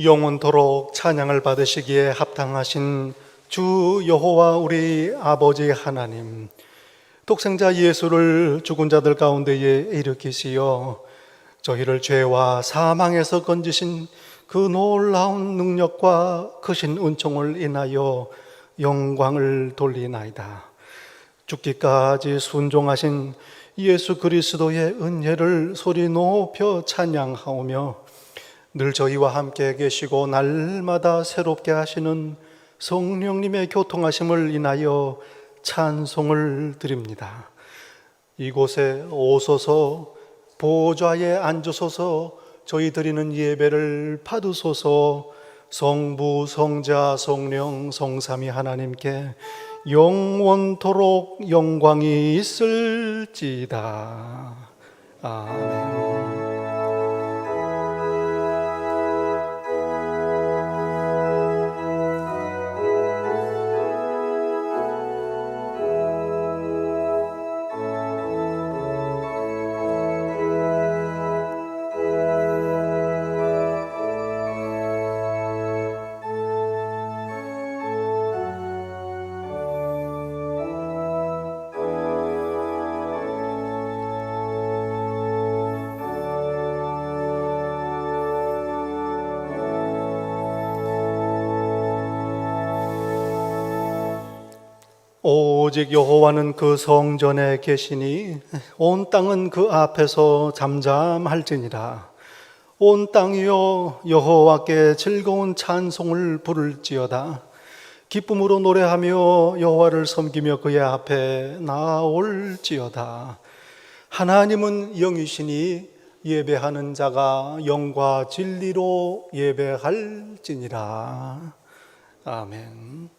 영원토록 찬양을 받으시기에 합당하신 주 여호와 우리 아버지 하나님, 독생자 예수를 죽은 자들 가운데에 일으키시어 저희를 죄와 사망에서 건지신 그 놀라운 능력과 크신 은총을 인하여 영광을 돌리나이다. 죽기까지 순종하신 예수 그리스도의 은혜를 소리 높여 찬양하오며, 늘 저희와 함께 계시고 날마다 새롭게 하시는 성령님의 교통하심을 인하여 찬송을 드립니다. 이곳에 오소서, 보좌에 앉으소서, 저희 드리는 예배를 받으소서. 성부, 성자, 성령, 성삼위 하나님께 영원토록 영광이 있을지이다. 아멘. 오직 여호와는 그 성전에 계시니 온 땅은 그 앞에서 잠잠할지니라. 온 땅이여 여호와께 즐거운 찬송을 부를지어다. 기쁨으로 노래하며 여호와를 섬기며 그의 앞에 나올지어다. 하나님은 영이시니 예배하는 자가 영과 진리로 예배할지니라. 아멘.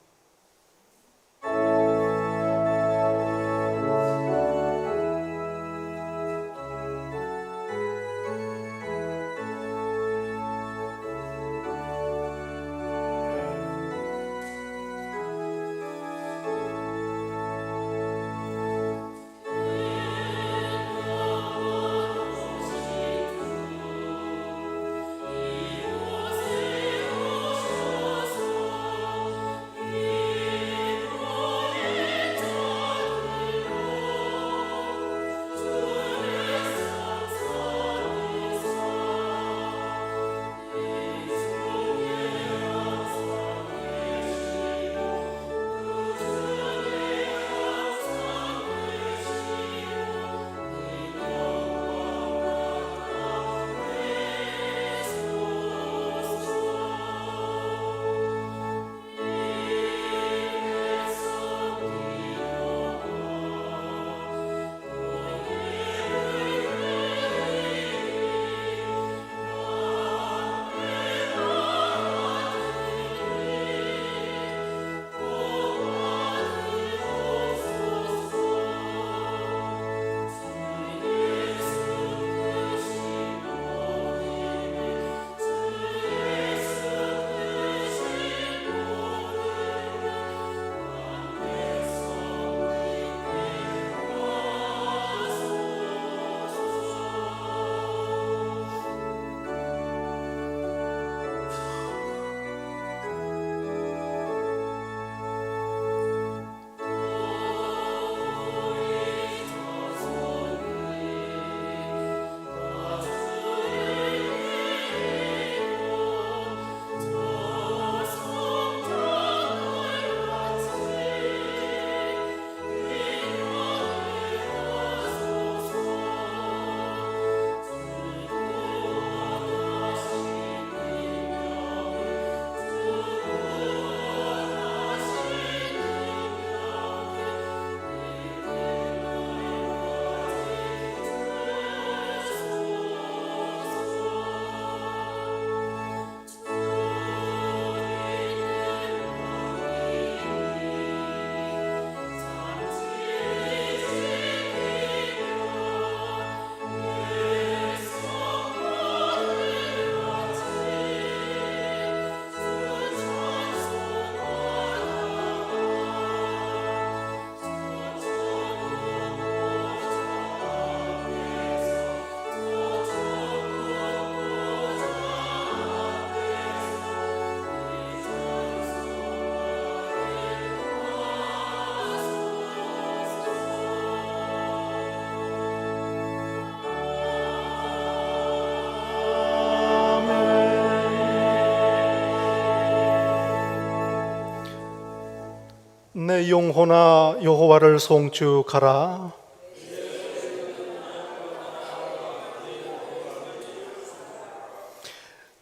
내 영혼아 여호와를 송축하라.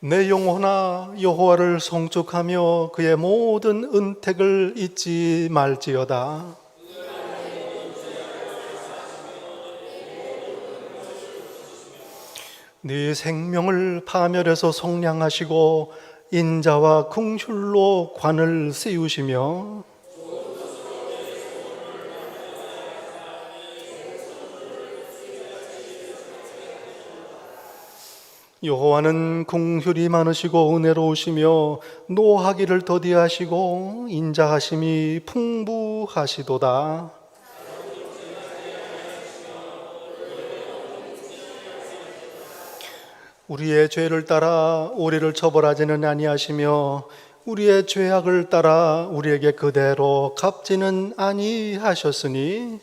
내 영혼아 여호와를 송축하며 그의 모든 은택을 잊지 말지어다. 네 생명을 파멸해서 속량하시고 인자와 긍휼로 관을 세우시며 여호와는 긍휼이 많으시고 은혜로우시며 노하기를 더디하시고 인자하심이 풍부하시도다. 우리의 죄를 따라 우리를 처벌하지는 아니하시며 우리의 죄악을 따라 우리에게 그대로 갚지는 아니하셨으니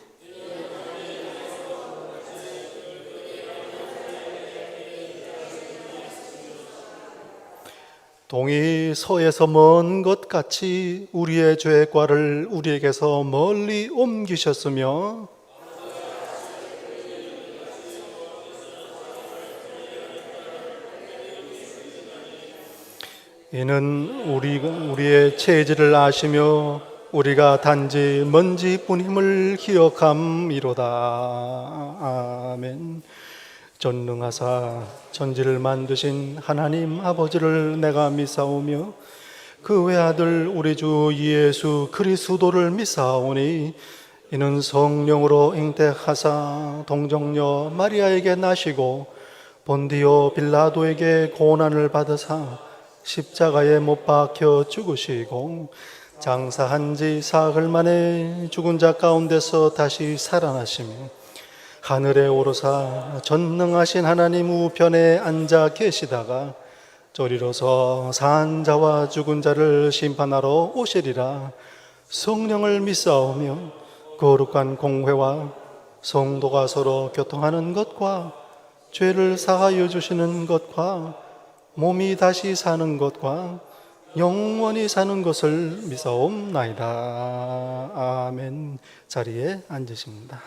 동이 서에서 먼 것 같이 우리의 죄과를 우리에게서 멀리 옮기셨으며 이는 우리의 체질을 아시며 우리가 단지 먼지뿐임을 기억함이로다. 아멘. 전능하사 천지를 만드신 하나님 아버지를 내가 믿사오며 그 외아들 우리 주 예수 그리스도를 믿사오니 이는 성령으로 잉태하사 동정녀 마리아에게 나시고 본디오 빌라도에게 고난을 받으사 십자가에 못 박혀 죽으시고 장사한 지 사흘 만에 죽은 자 가운데서 다시 살아나시며 하늘에 오르사 전능하신 하나님 우편에 앉아 계시다가 저리로서 산 자와 죽은 자를 심판하러 오시리라. 성령을 믿사오며 거룩한 공회와 성도가 서로 교통하는 것과 죄를 사하여 주시는 것과 몸이 다시 사는 것과 영원히 사는 것을 믿사옵나이다. 아멘. 자리에 앉으십니다.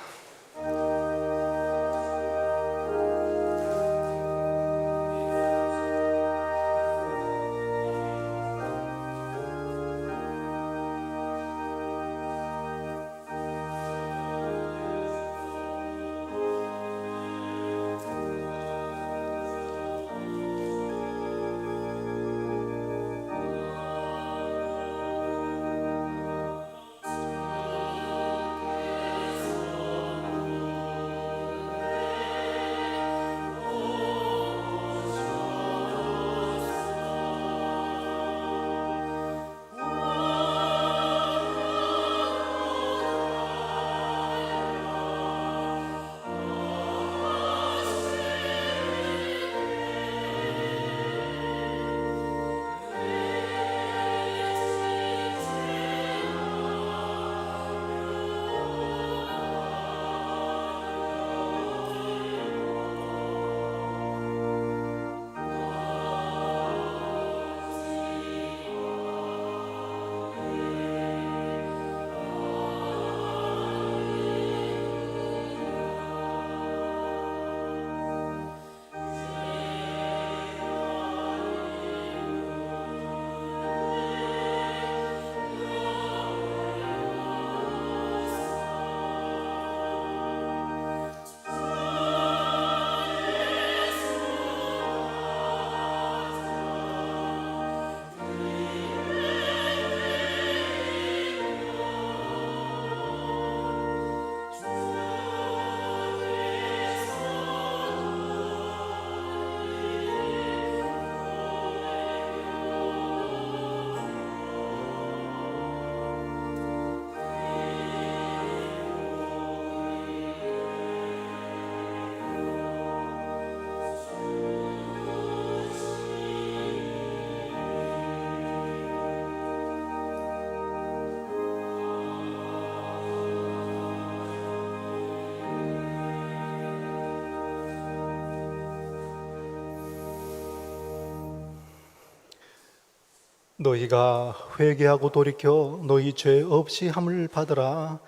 너희가 회개하고 돌이켜 너희 죄 없이 함을 받으라.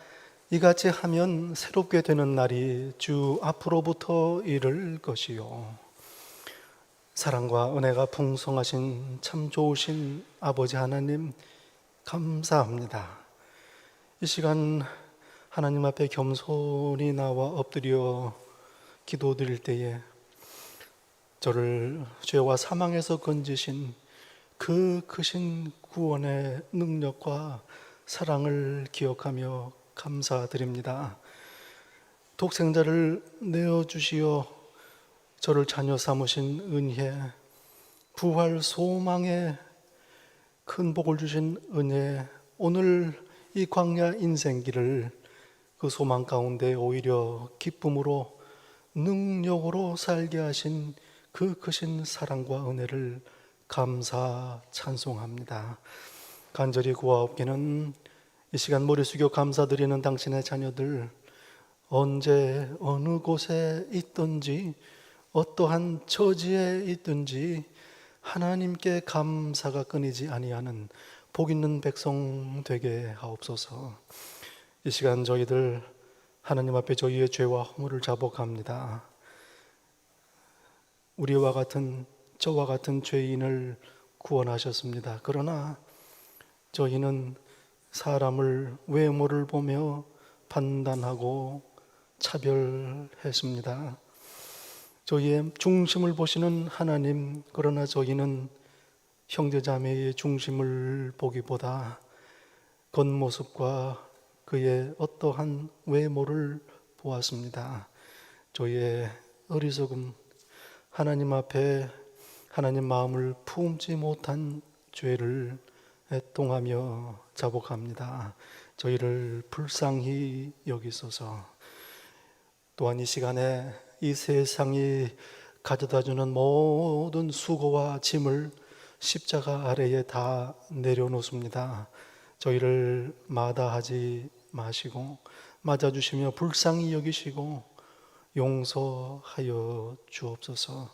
이같이 하면 새롭게 되는 날이 주 앞으로부터 이를 것이요. 사랑과 은혜가 풍성하신 참 좋으신 아버지 하나님, 감사합니다. 이 시간 하나님 앞에 겸손히 나와 엎드려 기도드릴 때에 저를 죄와 사망에서 건지신 그 크신 구원의 능력과 사랑을 기억하며 감사드립니다. 독생자를 내어주시어 저를 자녀 삼으신 은혜, 부활 소망에 큰 복을 주신 은혜, 오늘 이 광야 인생길을 그 소망 가운데 오히려 기쁨으로 능력으로 살게 하신 그 크신 사랑과 은혜를 감사 찬송합니다. 간절히 구하옵기는 이 시간 머리 숙여 감사드리는 당신의 자녀들, 언제 어느 곳에 있든지 어떠한 처지에 있든지 하나님께 감사가 끊이지 아니하는 복 있는 백성 되게 하옵소서. 이 시간 저희들 하나님 앞에 저희의 죄와 허물을 자복합니다. 저와 같은 죄인을 구원하셨습니다. 그러나 저희는 사람을 외모를 보며 판단하고 차별했습니다. 저희의 중심을 보시는 하나님, 그러나 저희는 형제자매의 중심을 보기보다 겉모습과 그의 어떠한 외모를 보았습니다. 저희의 어리석음, 하나님 앞에 하나님 마음을 품지 못한 죄를 애통하며 자복합니다. 저희를 불쌍히 여기소서. 또한 이 시간에 이 세상이 가져다주는 모든 수고와 짐을 십자가 아래에 다 내려놓습니다. 저희를 마다하지 마시고 맞아주시며 불쌍히 여기시고 용서하여 주옵소서.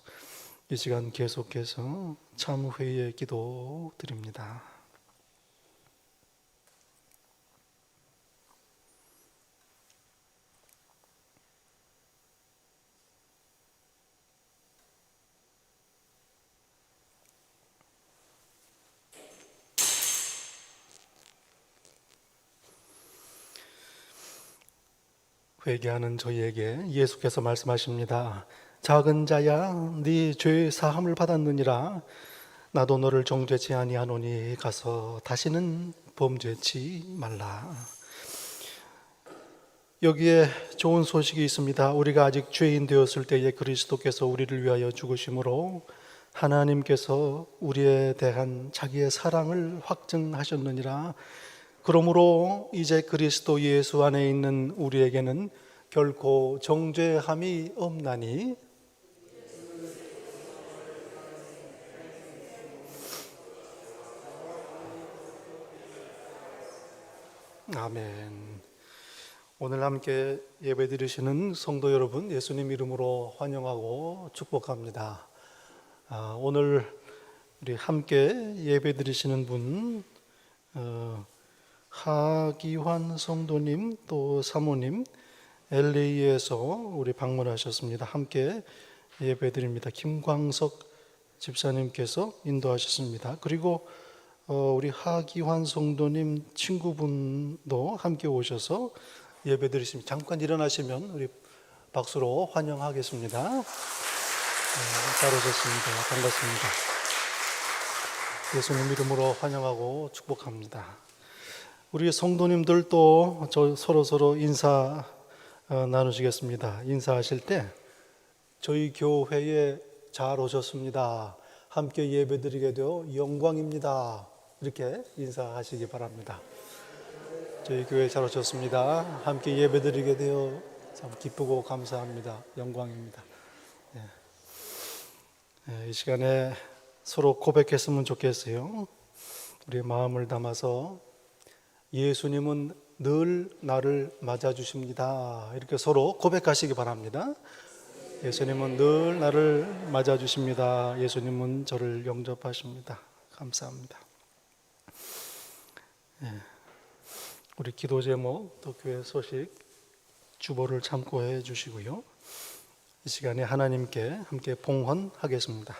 이 시간 계속해서 참회의 기도 드립니다. 회개하는 저희에게 예수께서 말씀하십니다. 작은 자야, 네 죄 사함을 받았느니라. 나도 너를 정죄치 아니하노니 가서 다시는 범죄치 말라. 여기에 좋은 소식이 있습니다. 우리가 아직 죄인 되었을 때에 그리스도께서 우리를 위하여 죽으심으로 하나님께서 우리에 대한 자기의 사랑을 확증하셨느니라. 그러므로 이제 그리스도 예수 안에 있는 우리에게는 결코 정죄함이 없나니 아멘. 오늘 함께 예배 드리시는 성도 여러분, 예수님 이름으로 환영하고 축복합니다. 오늘 우리 함께 예배 드리시는 분 하기환 성도님, 또 사모님 LA에서 우리 방문하셨습니다. 함께 예배드립니다. 김광석 집사님께서 인도하셨습니다. 그리고 우리 하기환 성도님 친구분도 함께 오셔서 예배드리십니다. 잠깐 일어나시면 우리 박수로 환영하겠습니다. 잘 오셨습니다. 반갑습니다. 예수님 이름으로 환영하고 축복합니다. 우리 성도님들도 서로 인사 나누시겠습니다. 인사하실 때 저희 교회에 잘 오셨습니다. 함께 예배드리게 되어 영광입니다. 이렇게 인사하시기 바랍니다. 저희 교회에 잘 오셨습니다. 함께 예배드리게 되어 참 기쁘고 감사합니다. 영광입니다. 이 시간에 서로 고백했으면 좋겠어요. 우리의 마음을 담아서 예수님은 늘 나를 맞아주십니다. 이렇게 서로 고백하시기 바랍니다. 예수님은 늘 나를 맞아주십니다. 예수님은 저를 영접하십니다. 감사합니다. 우리 기도 제목 또 교회 소식 주보를 참고해 주시고요. 이 시간에 하나님께 함께 봉헌하겠습니다.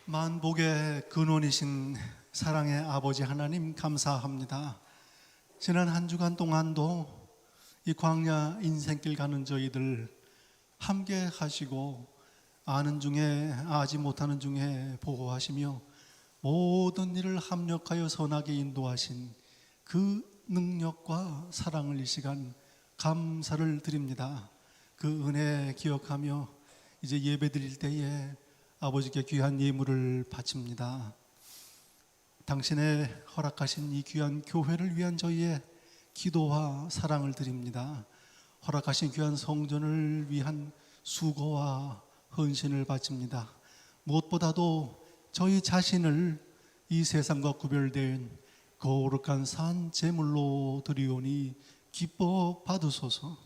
만복의 근원이신 사랑의 아버지 하나님 감사합니다. 지난 한 주간 동안도 이 광야 인생길 가는 저희들 함께 하시고 아는 중에 아지 못하는 중에 보호하시며 모든 일을 합력하여 선하게 인도하신 그 능력과 사랑을 이 시간 감사를 드립니다. 그 은혜 기억하며 이제 예배 드릴 때에 아버지께 귀한 예물을 바칩니다. 당신의 허락하신 이 귀한 교회를 위한 저희의 기도와 사랑을 드립니다. 허락하신 귀한 성전을 위한 수고와 헌신을 바칩니다. 무엇보다도 저희 자신을 이 세상과 구별된 거룩한 산 제물로 드리오니 기뻐 받으소서.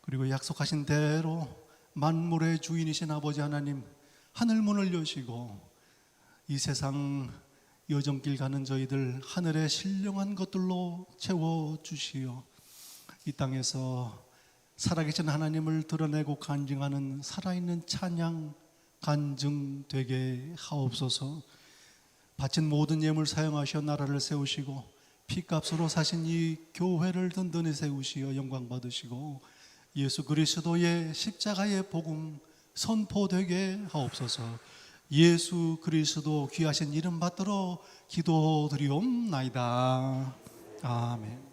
그리고 약속하신 대로 만물의 주인이신 아버지 하나님, 하늘문을 여시고 이 세상 여정길 가는 저희들 하늘의 신령한 것들로 채워주시어 이 땅에서 살아계신 하나님을 드러내고 간증하는 살아있는 찬양 간증 되게 하옵소서. 바친 모든 예물 사용하시어 나라를 세우시고 피값으로 사신 이 교회를 든든히 세우시어 영광 받으시고 예수 그리스도의 십자가의 복음 선포되게 하옵소서. 예수 그리스도 귀하신 이름 받들어 기도드리옵나이다. 아멘.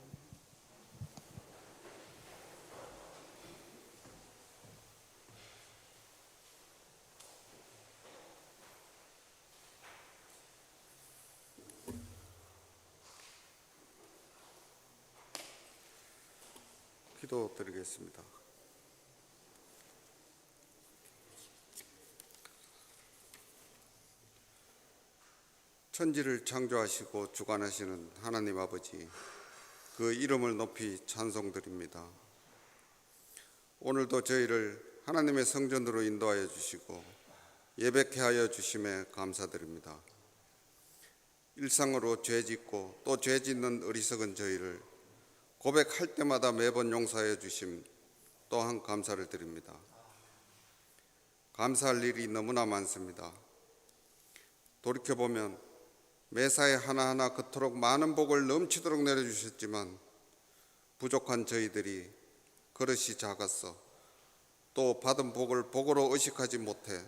기도드리겠습니다. 천지를 창조하시고 주관하시는 하나님 아버지, 그 이름을 높이 찬송드립니다. 오늘도 저희를 하나님의 성전으로 인도하여 주시고 예배케 하여 주심에 감사드립니다. 일상으로 죄짓고 또 죄짓는 어리석은 저희를 고백할 때마다 매번 용서하여 주심 또한 감사를 드립니다. 감사할 일이 너무나 많습니다. 돌이켜보면 매사에 하나하나 그토록 많은 복을 넘치도록 내려주셨지만 부족한 저희들이 그릇이 작았어. 또 받은 복을 복으로 의식하지 못해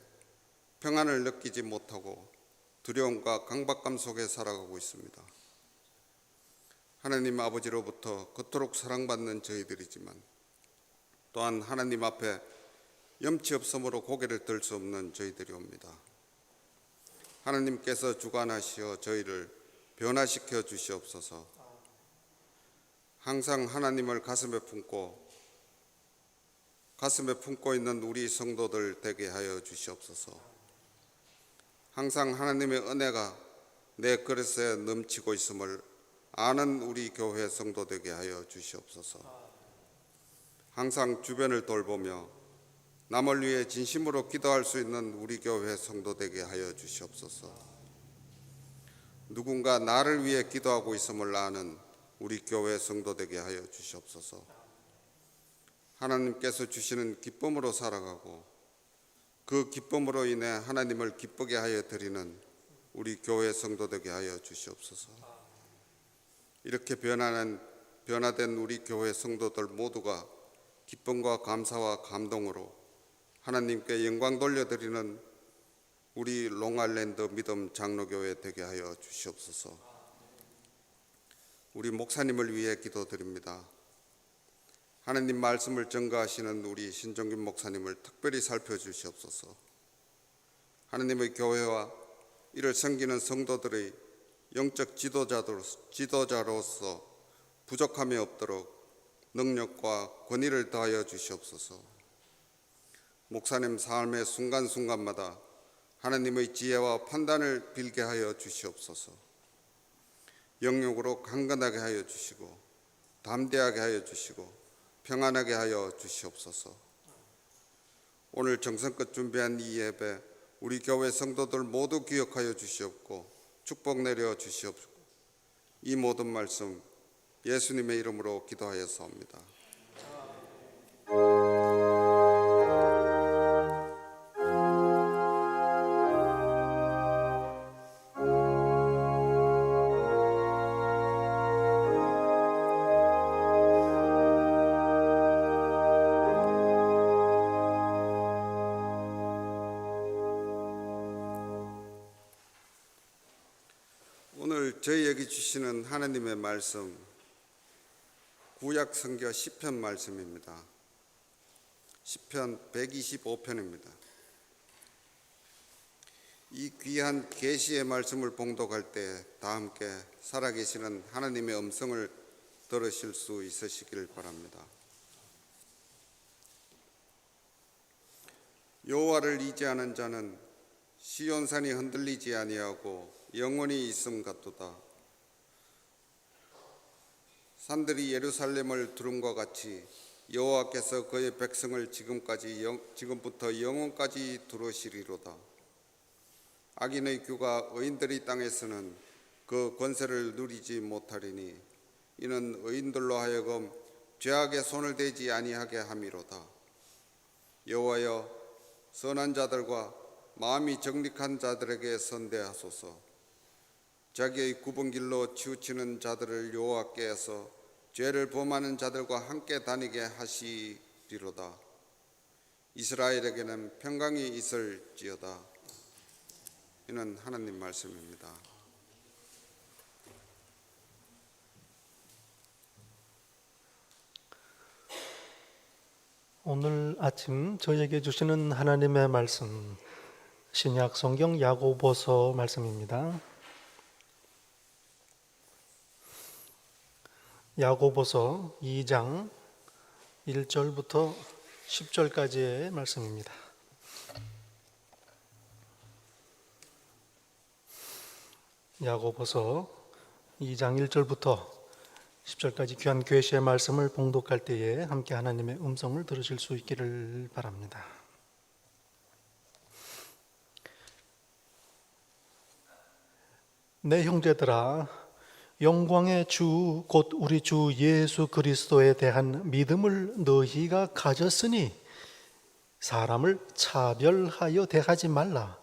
평안을 느끼지 못하고 두려움과 강박감 속에 살아가고 있습니다. 하나님 아버지로부터 그토록 사랑받는 저희들이지만 또한 하나님 앞에 염치 없음으로 고개를 들 수 없는 저희들이 옵니다. 하나님께서 주관하시어 저희를 변화시켜 주시옵소서. 항상 하나님을 가슴에 품고 있는 우리 성도들 되게 하여 주시옵소서. 항상 하나님의 은혜가 내 그릇에 넘치고 있음을 아는 우리 교회 성도 되게 하여 주시옵소서. 항상 주변을 돌보며 남을 위해 진심으로 기도할 수 있는 우리 교회 성도 되게 하여 주시옵소서. 누군가 나를 위해 기도하고 있음을 아는 우리 교회 성도 되게 하여 주시옵소서. 하나님께서 주시는 기쁨으로 살아가고 그 기쁨으로 인해 하나님을 기쁘게 하여 드리는 우리 교회 성도 되게 하여 주시옵소서. 이렇게 변화된 우리 교회 성도들 모두가 기쁨과 감사와 감동으로 하나님께 영광 돌려드리는 우리 롱아일랜드 믿음 장로교회 되게 하여 주시옵소서. 우리 목사님을 위해 기도드립니다. 하나님 말씀을 전가하시는 우리 신정균 목사님을 특별히 살펴주시옵소서. 하나님의 교회와 이를 섬기는 성도들의 영적 지도자로서 부족함이 없도록 능력과 권위를 더하여 주시옵소서. 목사님 삶의 순간순간마다 하나님의 지혜와 판단을 빌게 하여 주시옵소서. 영역으로 강건하게 하여 주시고 담대하게 하여 주시고 평안하게 하여 주시옵소서. 오늘 정성껏 준비한 이 예배 우리 교회 성도들 모두 기억하여 주시옵고 축복 내려 주시옵고 이 모든 말씀 예수님의 이름으로 기도하였사옵니다. 오늘 저희에게 주시는 하나님의 말씀 구약 성경 시편 말씀입니다. 시편 125편입니다. 이 귀한 계시의 말씀을 봉독할 때 다 함께 살아계시는 하나님의 음성을 들으실 수 있으시길 바랍니다. 여호와를 의지하는 자는 시온산이 흔들리지 아니하고 영원히 있음 같도다. 산들이 예루살렘을 두름과 같이 여호와께서 그의 백성을 지금부터 영원까지 두르시리로다. 악인의 규가 의인들의 땅에서는 그 권세를 누리지 못하리니 이는 의인들로 하여금 죄악에 손을 대지 아니하게 함이로다. 여호와여, 선한 자들과 마음이 정직한 자들에게 선대하소서. 자기의 굽은 길로 치우치는 자들을 여호와께서 죄를 범하는 자들과 함께 다니게 하시리로다. 이스라엘에게는 평강이 있을지어다. 이는 하나님 말씀입니다. 오늘 아침 저에게 주시는 하나님의 말씀 신약 성경 야고보서 말씀입니다. 야고보서 2장 1절부터 10절까지의 말씀입니다. 야고보서 2장 1절부터 10절까지 귀한 계시의 말씀을 봉독할 때에 함께 하나님의 음성을 들으실 수 있기를 바랍니다. 내 형제들아, 영광의 주 곧 우리 주 예수 그리스도에 대한 믿음을 너희가 가졌으니 사람을 차별하여 대하지 말라.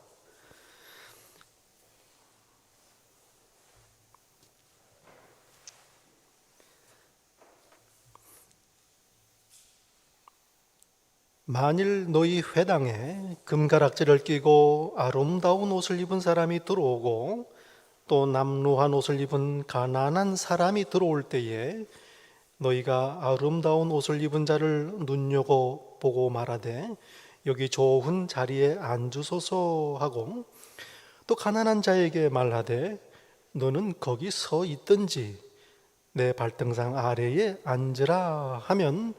만일 너희 회당에 금가락지를 끼고 아름다운 옷을 입은 사람이 들어오고 또 남루한 옷을 입은 가난한 사람이 들어올 때에 너희가 아름다운 옷을 입은 자를 눈여겨보고 말하되 여기 좋은 자리에 앉으소서 하고 또 가난한 자에게 말하되 너는 거기 서 있든지 내 발등상 아래에 앉으라 하면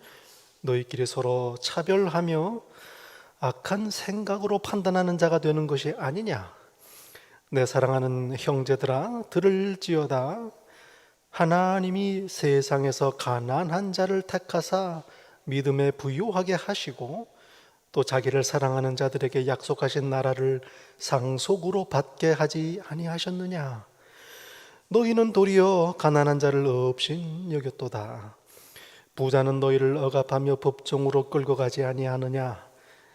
너희끼리 서로 차별하며 악한 생각으로 판단하는 자가 되는 것이 아니냐. 내 사랑하는 형제들아 들을지어다. 하나님이 세상에서 가난한 자를 택하사 믿음에 부유하게 하시고 또 자기를 사랑하는 자들에게 약속하신 나라를 상속으로 받게 하지 아니하셨느냐. 너희는 도리어 가난한 자를 없인 여겼도다. 부자는 너희를 억압하며 법정으로 끌고 가지 아니하느냐.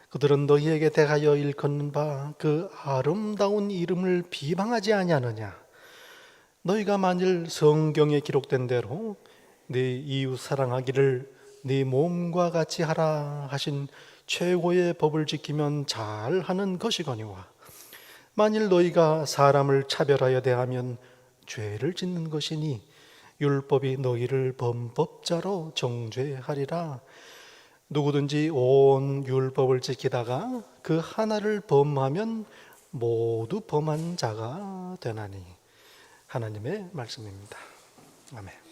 그들은 너희에게 대하여 일컫는 바 그 아름다운 이름을 비방하지 아니하느냐. 너희가 만일 성경에 기록된 대로 네 이웃 사랑하기를 네 몸과 같이 하라 하신 최고의 법을 지키면 잘하는 것이거니와 만일 너희가 사람을 차별하여 대하면 죄를 짓는 것이니 율법이 너희를 범법자로 정죄하리라. 누구든지 온 율법을 지키다가 그 하나를 범하면 모두 범한 자가 되나니. 하나님의 말씀입니다. 아멘.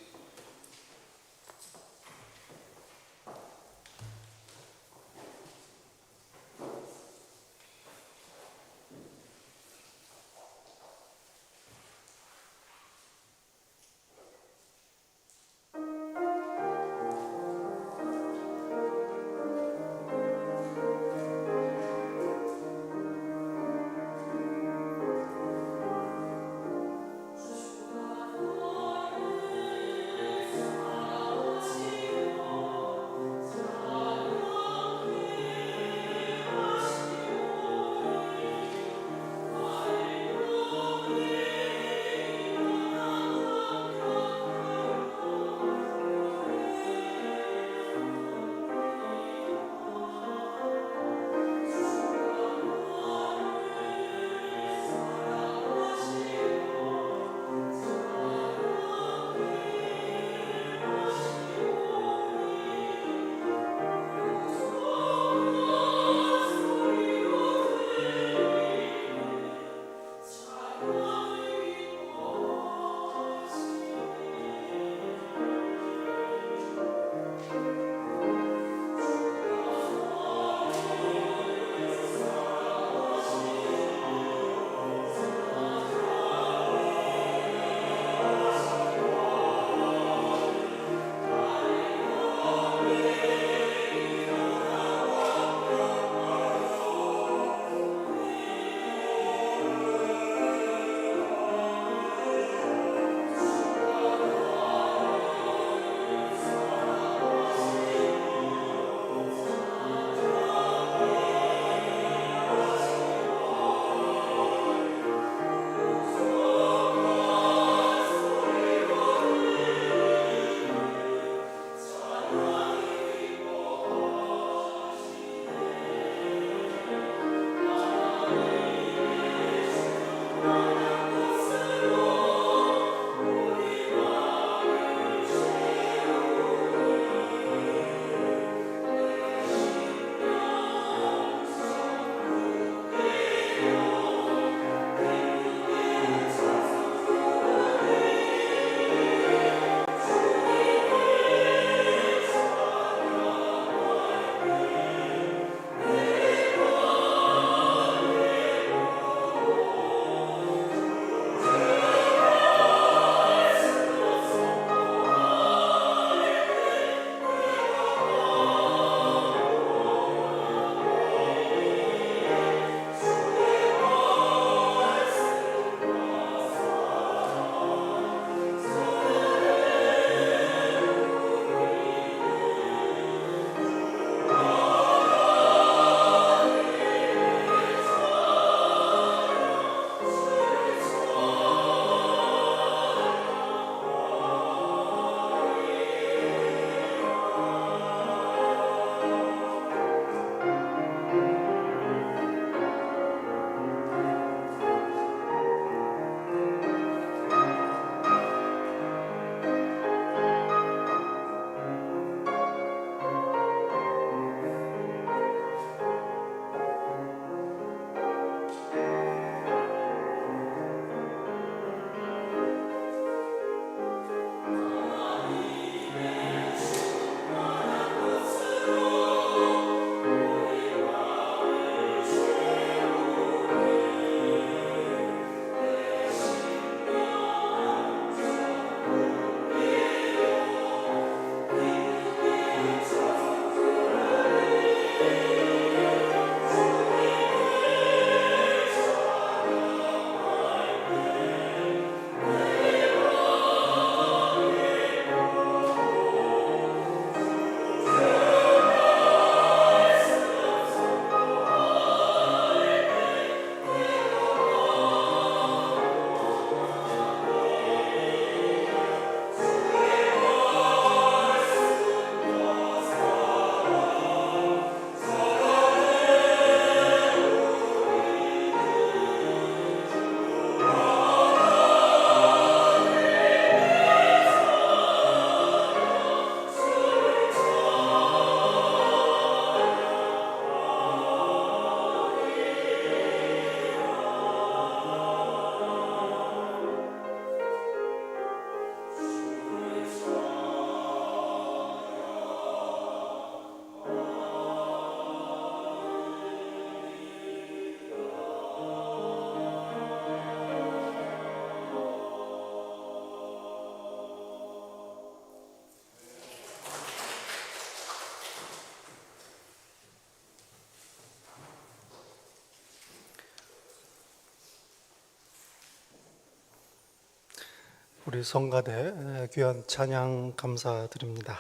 우리 성가대 귀한 찬양 감사드립니다.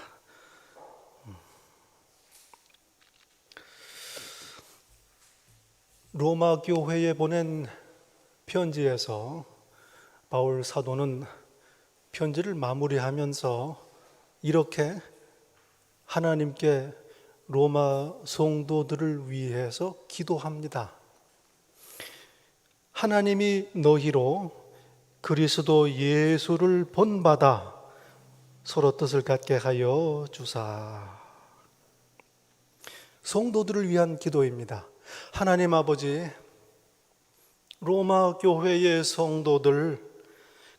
로마 교회에 보낸 편지에서 바울 사도는 편지를 마무리하면서 이렇게 하나님께 로마 성도들을 위해서 기도합니다. 하나님이 너희로 그리스도 예수를 본받아 서로 뜻을 갖게 하여 주사. 성도들을 위한 기도입니다. 하나님 아버지, 로마 교회의 성도들,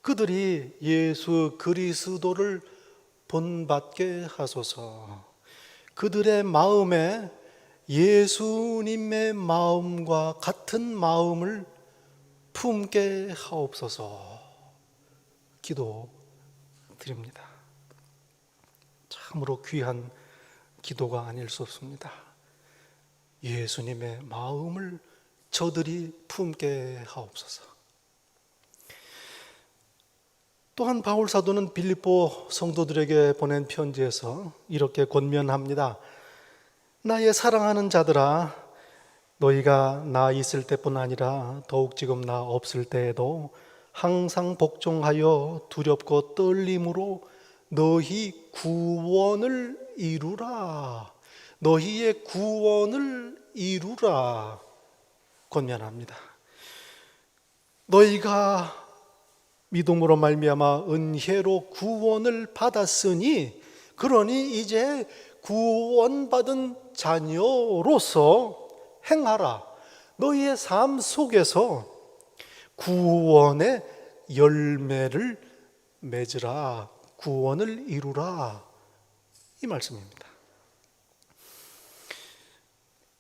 그들이 예수 그리스도를 본받게 하소서. 그들의 마음에 예수님의 마음과 같은 마음을 품게 하옵소서. 기도드립니다. 참으로 귀한 기도가 아닐 수 없습니다. 예수님의 마음을 저들이 품게 하옵소서. 또한 바울 사도는 빌립보 성도들에게 보낸 편지에서 이렇게 권면합니다. 나의 사랑하는 자들아, 너희가 나 있을 때뿐 아니라 더욱 지금 나 없을 때에도 항상 복종하여 두렵고 떨림으로 너희 구원을 이루라. 너희의 구원을 이루라. 권면합니다. 너희가 믿음으로 말미암아 은혜로 구원을 받았으니, 그러니 이제 구원받은 자녀로서 행하라. 너희의 삶 속에서 구원의 열매를 맺으라. 구원을 이루라. 이 말씀입니다.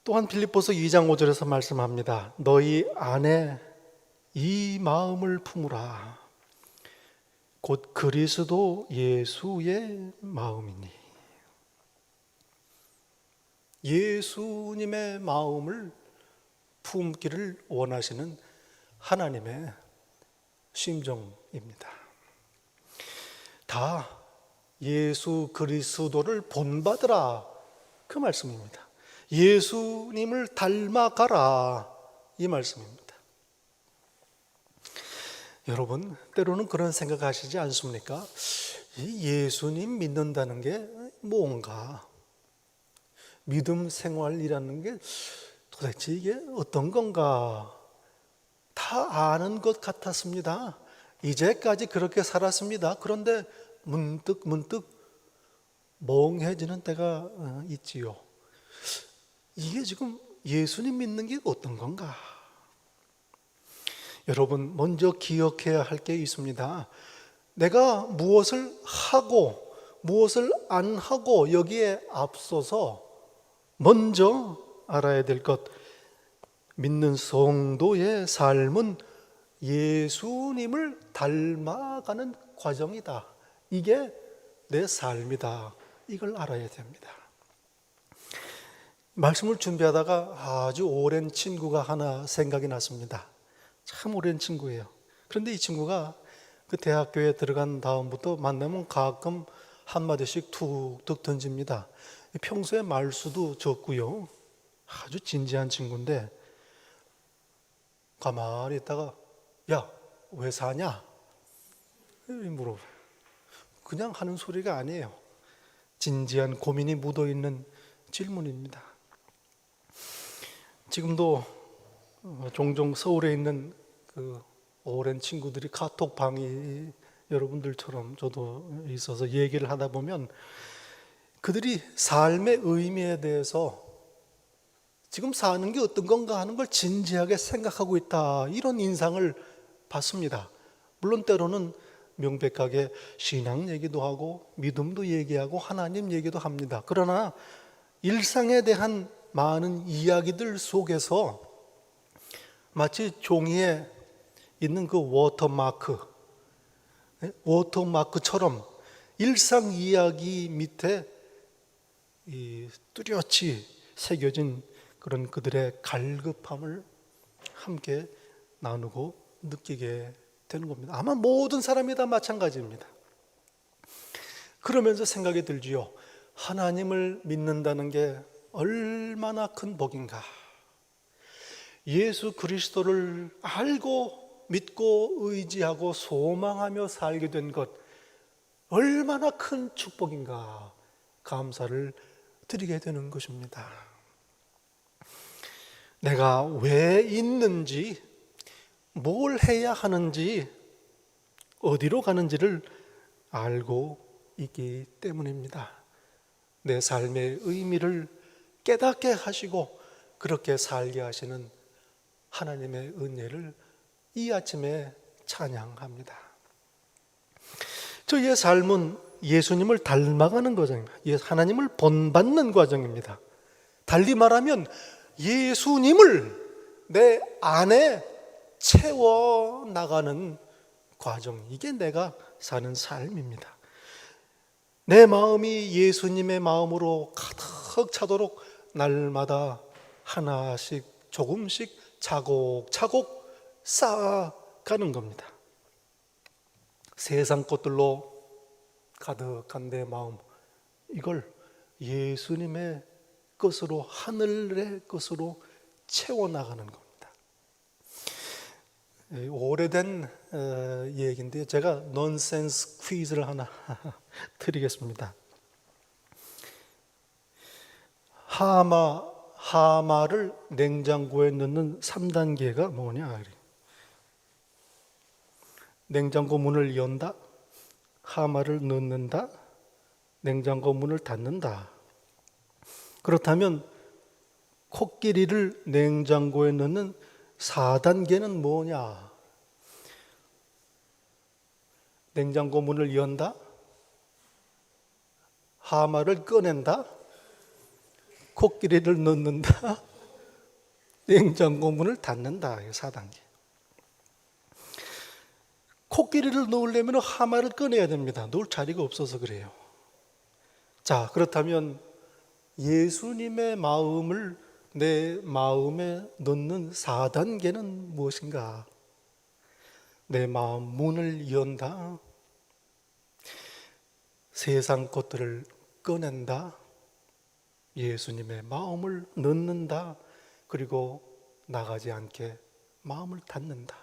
또한 빌립보서 2장 5절에서 말씀합니다. 너희 안에 이 마음을 품으라. 곧 그리스도 예수의 마음이니. 예수님의 마음을 품기를 원하시는 하나님의 심정입니다. 다 예수 그리스도를 본받으라, 그 말씀입니다. 예수님을 닮아가라, 이 말씀입니다. 여러분, 때로는 그런 생각하시지 않습니까? 이 예수님 믿는다는 게 뭔가, 믿음 생활이라는 게 도대체 이게 어떤 건가, 다 아는 것 같았습니다. 이제까지 그렇게 살았습니다. 그런데 문득 멍해지는 때가 있지요. 이게 지금 예수님 믿는 게 어떤 건가? 여러분, 먼저 기억해야 할 게 있습니다. 내가 무엇을 하고 무엇을 안 하고 여기에 앞서서 먼저 알아야 될 것, 믿는 성도의 삶은 예수님을 닮아가는 과정이다. 이게 내 삶이다. 이걸 알아야 됩니다. 말씀을 준비하다가 아주 오랜 친구가 하나 생각이 났습니다. 참 오랜 친구예요. 그런데 이 친구가 그 대학교에 들어간 다음부터 만나면 가끔 한마디씩 툭툭 던집니다. 평소에 말수도 적고요. 아주 진지한 친구인데 가만히 있다가 야, 왜 사냐? 물어봐요. 그냥 하는 소리가 아니에요. 진지한 고민이 묻어있는 질문입니다. 지금도 종종 서울에 있는 그 오랜 친구들이 카톡방이 여러분들처럼 저도 있어서 얘기를 하다 보면 그들이 삶의 의미에 대해서 지금 사는 게 어떤 건가 하는 걸 진지하게 생각하고 있다, 이런 인상을 받습니다. 물론 때로는 명백하게 신앙 얘기도 하고 믿음도 얘기하고 하나님 얘기도 합니다. 그러나 일상에 대한 많은 이야기들 속에서 마치 종이에 있는 그 워터마크처럼 일상 이야기 밑에 뚜렷이 새겨진 그런 그들의 갈급함을 함께 나누고 느끼게 되는 겁니다. 아마 모든 사람이 다 마찬가지입니다. 그러면서 생각이 들지요. 하나님을 믿는다는 게 얼마나 큰 복인가. 예수 그리스도를 알고 믿고 의지하고 소망하며 살게 된 것 얼마나 큰 축복인가 감사를 드리게 되는 것입니다. 내가 왜 있는지, 뭘 해야 하는지, 어디로 가는지를 알고 있기 때문입니다. 내 삶의 의미를 깨닫게 하시고 그렇게 살게 하시는 하나님의 은혜를 이 아침에 찬양합니다. 저희의 삶은 예수님을 닮아가는 과정입니다. 하나님을 본받는 과정입니다. 달리 말하면 예수님을 내 안에 채워나가는 과정, 이게 내가 사는 삶입니다. 내 마음이 예수님의 마음으로 가득 차도록 날마다 하나씩 조금씩 차곡차곡 쌓아가는 겁니다. 세상 것들로 가득한 내 마음, 이걸 예수님의 것으로, 하늘의 것으로 채워나가는 겁니다. 오래된 얘기인데 제가 넌센스 퀴즈를 하나 드리겠습니다. 하마를 냉장고에 넣는 3단계가 뭐냐? 냉장고 문을 연다, 하마를 넣는다, 냉장고 문을 닫는다. 그렇다면 코끼리를 냉장고에 넣는 4단계는 뭐냐? 냉장고 문을 연다, 하마를 꺼낸다, 코끼리를 넣는다, 냉장고 문을 닫는다. 4단계. 코끼리를 넣으려면 하마를 꺼내야 됩니다. 놓을 자리가 없어서 그래요. 자, 그렇다면 예수님의 마음을 내 마음에 넣는 4단계는 무엇인가? 내 마음 문을 연다, 세상 것들을 꺼낸다, 예수님의 마음을 넣는다, 그리고 나가지 않게 마음을 닫는다.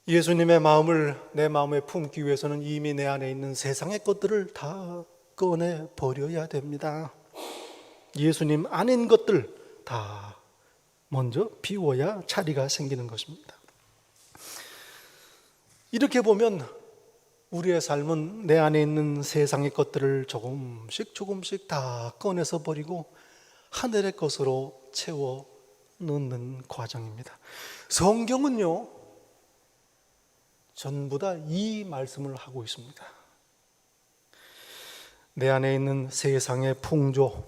예수님의 마음을 내 마음에 품기 위해서는 이미 내 안에 있는 세상의 것들을 다 꺼내 버려야 됩니다. 예수님 아닌 것들 다 먼저 비워야 자리가 생기는 것입니다. 이렇게 보면 우리의 삶은 내 안에 있는 세상의 것들을 조금씩 다 꺼내서 버리고 하늘의 것으로 채워 넣는 과정입니다. 성경은요, 전부 다 이 말씀을 하고 있습니다. 내 안에 있는 세상의 풍조,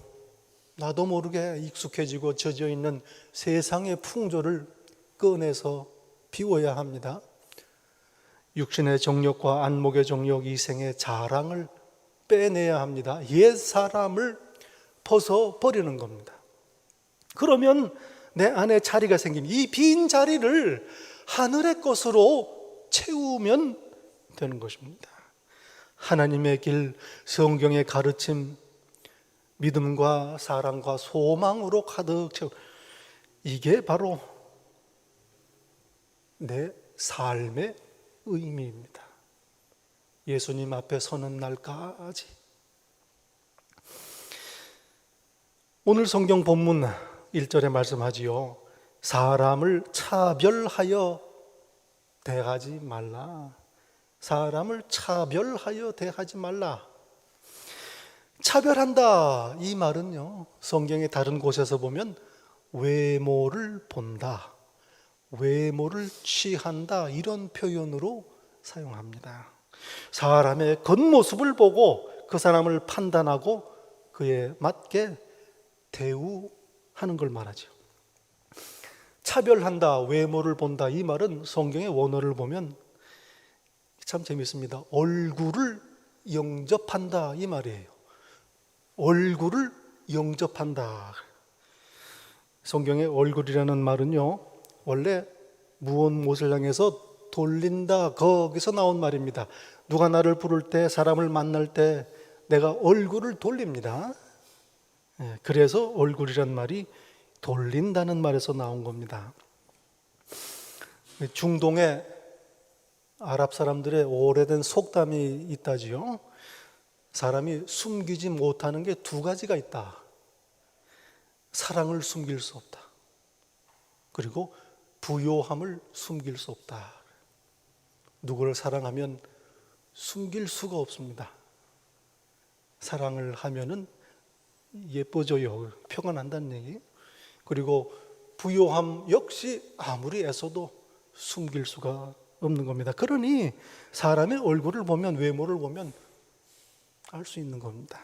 나도 모르게 익숙해지고 젖어 있는 세상의 풍조를 꺼내서 비워야 합니다. 육신의 정욕과 안목의 정욕, 이생의 자랑을 빼내야 합니다. 옛 사람을 벗어버리는 겁니다. 그러면 내 안에 자리가 생깁니다. 이 빈 자리를 하늘의 것으로 채우면 되는 것입니다. 하나님의 길, 성경의 가르침, 믿음과 사랑과 소망으로 가득 채우, 이게 바로 내 삶의 의미입니다. 예수님 앞에 서는 날까지. 오늘 성경 본문 1절에 말씀하지요. 사람을 차별하여 대하지 말라. 사람을 차별하여 대하지 말라. 차별한다, 이 말은요, 성경의 다른 곳에서 보면 외모를 본다, 외모를 취한다, 이런 표현으로 사용합니다. 사람의 겉모습을 보고 그 사람을 판단하고 그에 맞게 대우하는 걸 말하죠. 차별한다, 외모를 본다, 이 말은 성경의 원어를 보면 참 재밌습니다. 얼굴을 영접한다, 이 말이에요. 얼굴을 영접한다. 성경의 얼굴이라는 말은요, 원래 무엇을 향해서 돌린다, 거기서 나온 말입니다. 누가 나를 부를 때, 사람을 만날 때 내가 얼굴을 돌립니다. 그래서 얼굴이란 말이 돌린다는 말에서 나온 겁니다. 중동에 아랍 사람들의 오래된 속담이 있다지요. 사람이 숨기지 못하는 게 두 가지가 있다. 사랑을 숨길 수 없다. 그리고 부요함을 숨길 수 없다. 누구를 사랑하면 숨길 수가 없습니다. 사랑을 하면은 예뻐져요. 표가 난다는 얘기. 그리고 부요함 역시 아무리 애써도 숨길 수가 없는 겁니다. 그러니 사람의 얼굴을 보면, 외모를 보면 알 수 있는 겁니다.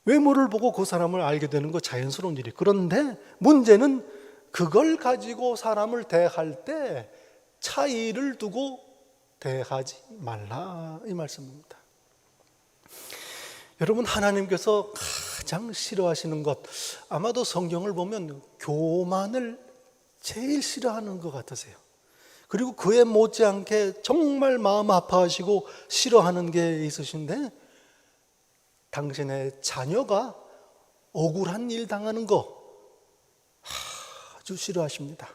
외모를 보고 그 사람을 알게 되는 거 자연스러운 일이. 그런데 문제는 그걸 가지고 사람을 대할 때 차이를 두고 대하지 말라, 이 말씀입니다. 여러분, 하나님께서 가장 싫어하시는 것, 아마도 성경을 보면 교만을 제일 싫어하는 것 같으세요. 그리고 그에 못지않게 정말 마음 아파하시고 싫어하는 게 있으신데, 당신의 자녀가 억울한 일 당하는 거 아주 싫어하십니다.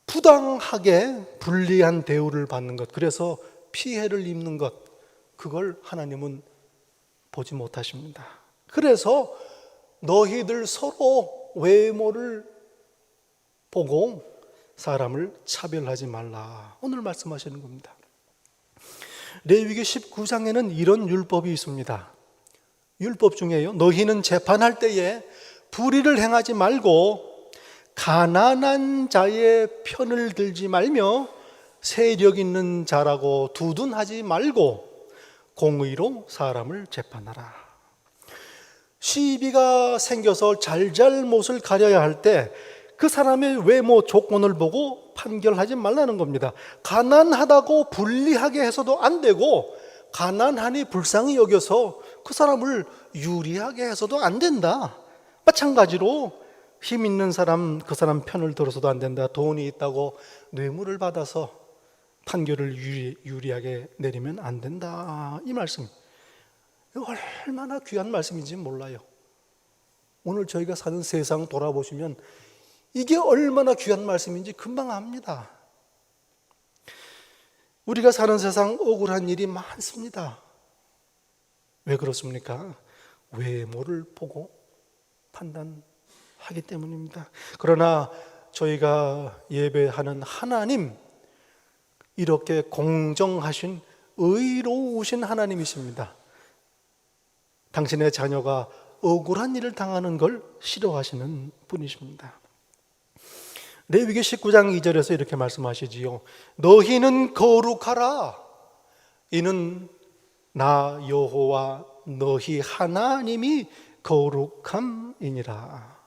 부당하게 불리한 대우를 받는 것, 그래서 피해를 입는 것, 그걸 하나님은 보지 못하십니다. 그래서 너희들 서로 외모를 보고 사람을 차별하지 말라, 오늘 말씀하시는 겁니다. 레위기 19장에는 이런 율법이 있습니다. 율법 중에요, 너희는 재판할 때에 불의를 행하지 말고 가난한 자의 편을 들지 말며 세력 있는 자라고 두둔하지 말고 공의로 사람을 재판하라. 시비가 생겨서 잘잘못을 가려야 할 때 그 사람의 외모 조건을 보고 판결하지 말라는 겁니다. 가난하다고 불리하게 해서도 안 되고, 가난하니 불쌍히 여겨서 그 사람을 유리하게 해서도 안 된다. 마찬가지로 힘 있는 사람, 그 사람 편을 들어서도 안 된다. 돈이 있다고 뇌물을 받아서 판결을 유리하게 내리면 안 된다, 이 말씀. 얼마나 귀한 말씀인지 몰라요. 오늘 저희가 사는 세상 돌아보시면 이게 얼마나 귀한 말씀인지 금방 압니다. 우리가 사는 세상 억울한 일이 많습니다. 왜 그렇습니까? 외모를 보고 판단하기 때문입니다. 그러나 저희가 예배하는 하나님, 이렇게 공정하신, 의로우신 하나님이십니다. 당신의 자녀가 억울한 일을 당하는 걸 싫어하시는 분이십니다. 레위기 19장 2절에서 이렇게 말씀하시지요. 너희는 거룩하라. 이는 나 여호와 너희 하나님이 거룩함이니라.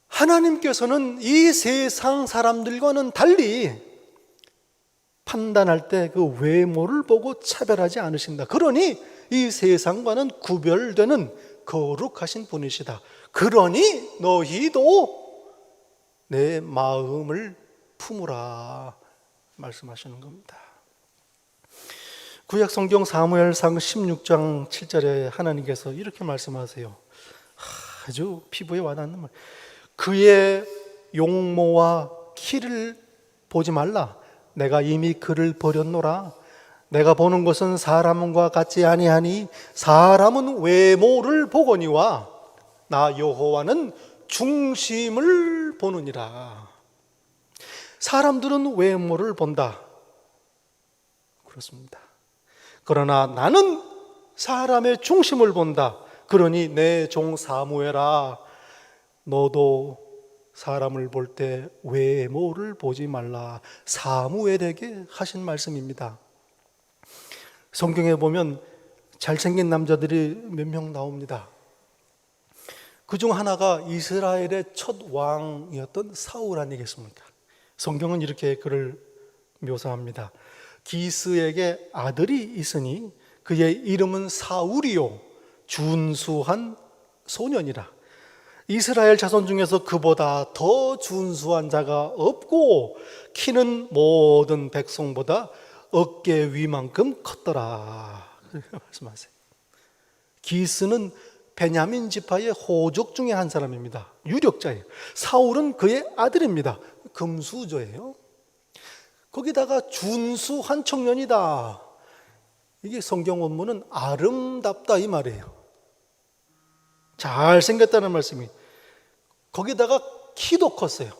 하나님께서는 이 세상 사람들과는 달리 판단할 때 그 외모를 보고 차별하지 않으신다. 그러니 이 세상과는 구별되는 거룩하신 분이시다. 그러니 너희도 내 마음을 품으라 말씀하시는 겁니다. 구약 성경 사무엘상 16장 7절에 하나님께서 이렇게 말씀하세요. 아주 피부에 와닿는 말. 그의 용모와 키를 보지 말라. 내가 이미 그를 버렸노라. 내가 보는 것은 사람과 같지 아니하니 사람은 외모를 보거니와 나 여호와는 중심을 보느니라. 사람들은 외모를 본다. 그렇습니다. 그러나 나는 사람의 중심을 본다. 그러니 내 종 사무엘아, 너도 사람을 볼 때 외모를 보지 말라. 사무엘에게 하신 말씀입니다. 성경에 보면 잘생긴 남자들이 몇 명 나옵니다. 그중 하나가 이스라엘의 첫 왕이었던 사울 아니겠습니까? 성경은 이렇게 그를 묘사합니다. 기스에게 아들이 있으니 그의 이름은 사울이요 준수한 소년이라. 이스라엘 자손 중에서 그보다 더 준수한 자가 없고 키는 모든 백성보다 어깨 위만큼 컸더라. 말씀하세요. 기스는 베냐민 지파의 호족 중에 한 사람입니다. 유력자예요. 사울은 그의 아들입니다. 금수저예요. 거기다가 준수한 청년이다. 이게 성경 원문은 아름답다 이 말이에요. 잘생겼다는 말씀이. 거기다가 키도 컸어요.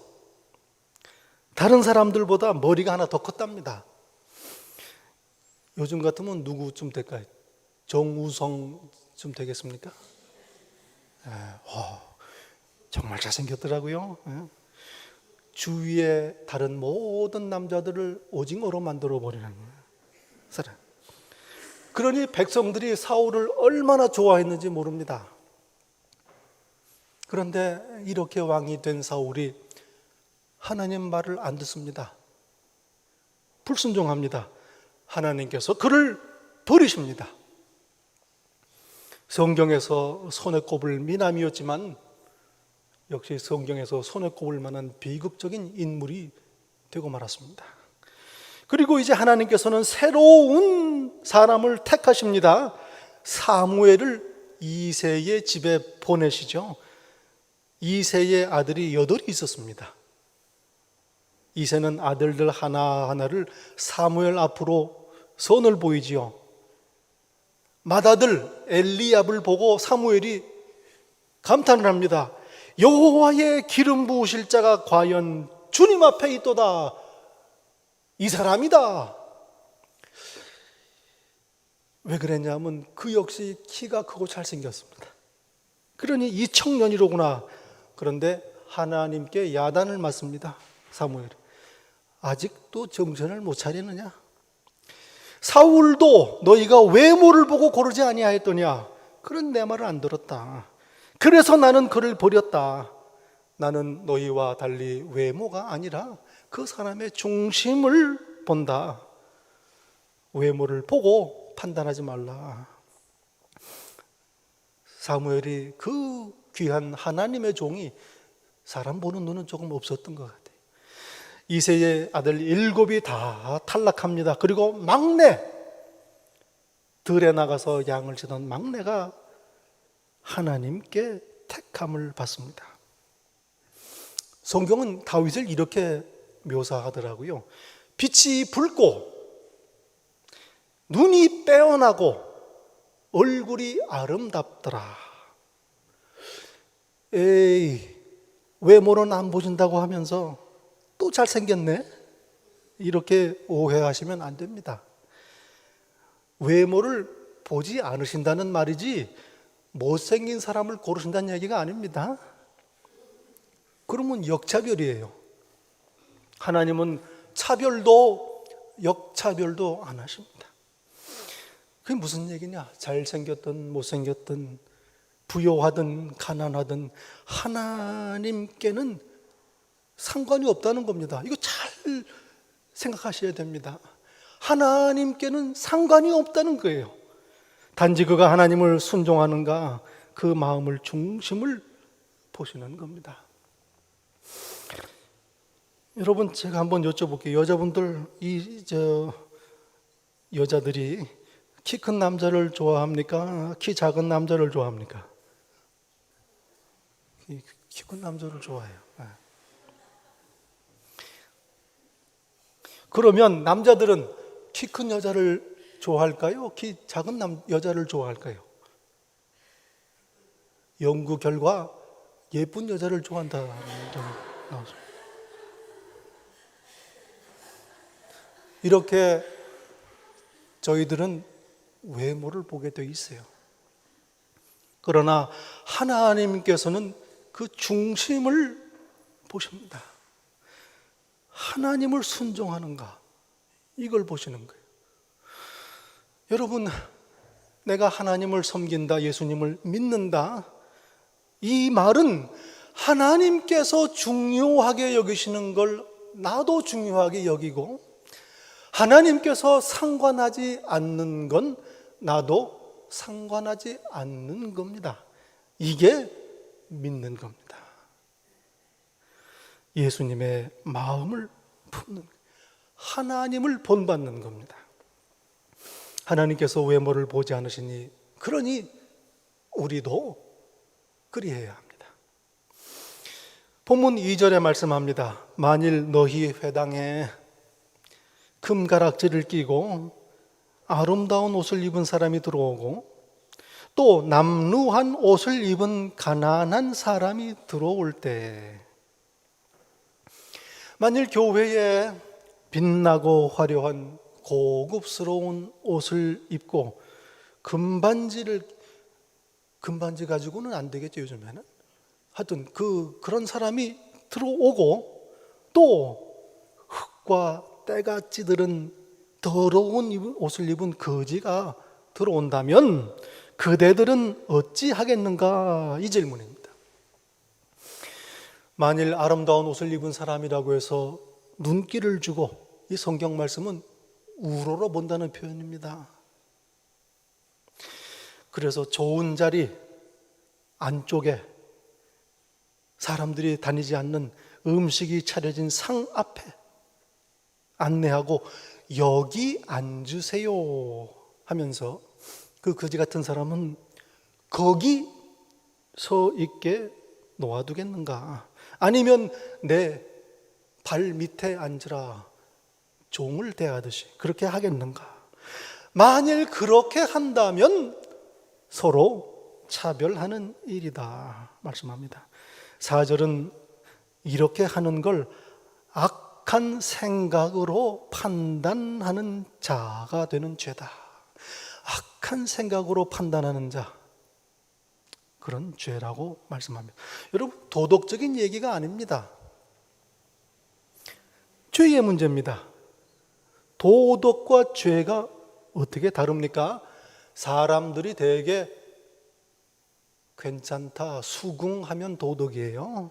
다른 사람들보다 머리가 하나 더 컸답니다. 요즘 같으면 누구쯤 될까요? 정우성쯤 되겠습니까? 정말 잘생겼더라고요. 주위의 다른 모든 남자들을 오징어로 만들어버리는 사람. 그러니 백성들이 사울을 얼마나 좋아했는지 모릅니다. 그런데 이렇게 왕이 된 사울이 하나님 말을 안 듣습니다. 불순종합니다. 하나님께서 그를 버리십니다. 성경에서 손에 꼽을 미남이었지만 역시 성경에서 손에 꼽을 만한 비극적인 인물이 되고 말았습니다. 그리고 이제 하나님께서는 새로운 사람을 택하십니다. 사무엘을 이새의 집에 보내시죠. 이새의 아들이 8이 있었습니다. 이새는 아들들 하나하나를 사무엘 앞으로 선을 보이지요. 맏아들 엘리압을 보고 사무엘이 감탄을 합니다. 여호와의 기름 부으실 자가 과연 주님 앞에 있도다. 이 사람이다. 왜 그랬냐면 그 역시 키가 크고 잘생겼습니다. 그러니 이 청년이로구나. 그런데 하나님께 야단을 맞습니다. 사무엘이. 아직도 정신을 못 차리느냐? 사울도 너희가 외모를 보고 고르지 아니하였더냐? 그런 내 말을 안 들었다. 그래서 나는 그를 버렸다. 나는 너희와 달리 외모가 아니라 그 사람의 중심을 본다. 외모를 보고 판단하지 말라. 사무엘이 그 귀한 하나님의 종이 사람 보는 눈은 조금 없었던 것 같아요. 이새의 아들 7이 다 탈락합니다. 그리고 막내, 들에 나가서 양을 치던 막내가 하나님께 택함을 받습니다. 성경은 다윗을 이렇게 묘사하더라고요. 빛이 붉고 눈이 빼어나고 얼굴이 아름답더라. 에이, 외모는 안 보신다고 하면서 또 잘생겼네? 이렇게 오해하시면 안 됩니다. 외모를 보지 않으신다는 말이지 못생긴 사람을 고르신다는 얘기가 아닙니다. 그러면 역차별이에요. 하나님은 차별도 역차별도 안 하십니다. 그게 무슨 얘기냐? 잘생겼든 못생겼든 부요하든 가난하든 하나님께는 상관이 없다는 겁니다. 이거 잘 생각하셔야 됩니다. 하나님께는 상관이 없다는 거예요. 단지 그가 하나님을 순종하는가 그 마음을 중심을 보시는 겁니다. 여러분, 제가 한번 여쭤볼게요. 여자분들, 여자들이 키 큰 남자를 좋아합니까? 키 작은 남자를 좋아합니까? 키 큰 남자를 좋아해요. 그러면 남자들은 키 큰 여자를 좋아할까요? 키 작은 여자를 좋아할까요? 연구 결과 예쁜 여자를 좋아한다는 나오죠. 이렇게 저희들은 외모를 보게 돼 있어요. 그러나 하나님께서는 그 중심을 보십니다. 하나님을 순종하는가, 이걸 보시는 거예요. 여러분, 내가 하나님을 섬긴다, 예수님을 믿는다, 이 말은 하나님께서 중요하게 여기시는 걸 나도 중요하게 여기고, 하나님께서 상관하지 않는 건 나도 상관하지 않는 겁니다. 이게 믿는 겁니다. 예수님의 마음을 품는, 하나님을 본받는 겁니다. 하나님께서 외모를 보지 않으시니 그러니 우리도 그리해야 합니다. 본문 2절에 말씀합니다. 만일 너희 회당에 금가락지를 끼고 아름다운 옷을 입은 사람이 들어오고 또 남루한 옷을 입은 가난한 사람이 들어올 때, 만일 교회에 빛나고 화려한 고급스러운 옷을 입고 금반지 가지고는 안 되겠죠, 요즘에는. 하여튼 그런 사람이 들어오고 또 흙과 때가 찌들은 더러운 옷을 입은 거지가 들어온다면 그대들은 어찌 하겠는가? 이 질문입니다. 만일 아름다운 옷을 입은 사람이라고 해서 눈길을 주고, 이 성경 말씀은 우러러 본다는 표현입니다. 그래서 좋은 자리 안쪽에 사람들이 다니지 않는 음식이 차려진 상 앞에 안내하고 여기 앉으세요 하면서 그 거지 같은 사람은 거기 서 있게 놓아두겠는가? 아니면 내 발 밑에 앉으라 종을 대하듯이 그렇게 하겠는가? 만일 그렇게 한다면 서로 차별하는 일이다 말씀합니다. 4절은 이렇게 하는 걸 악한 생각으로 판단하는 자가 되는 죄다. 악한 생각으로 판단하는 자, 그런 죄라고 말씀합니다. 여러분, 도덕적인 얘기가 아닙니다. 죄의 문제입니다. 도덕과 죄가 어떻게 다릅니까? 사람들이 되게 괜찮다, 수긍하면 도덕이에요.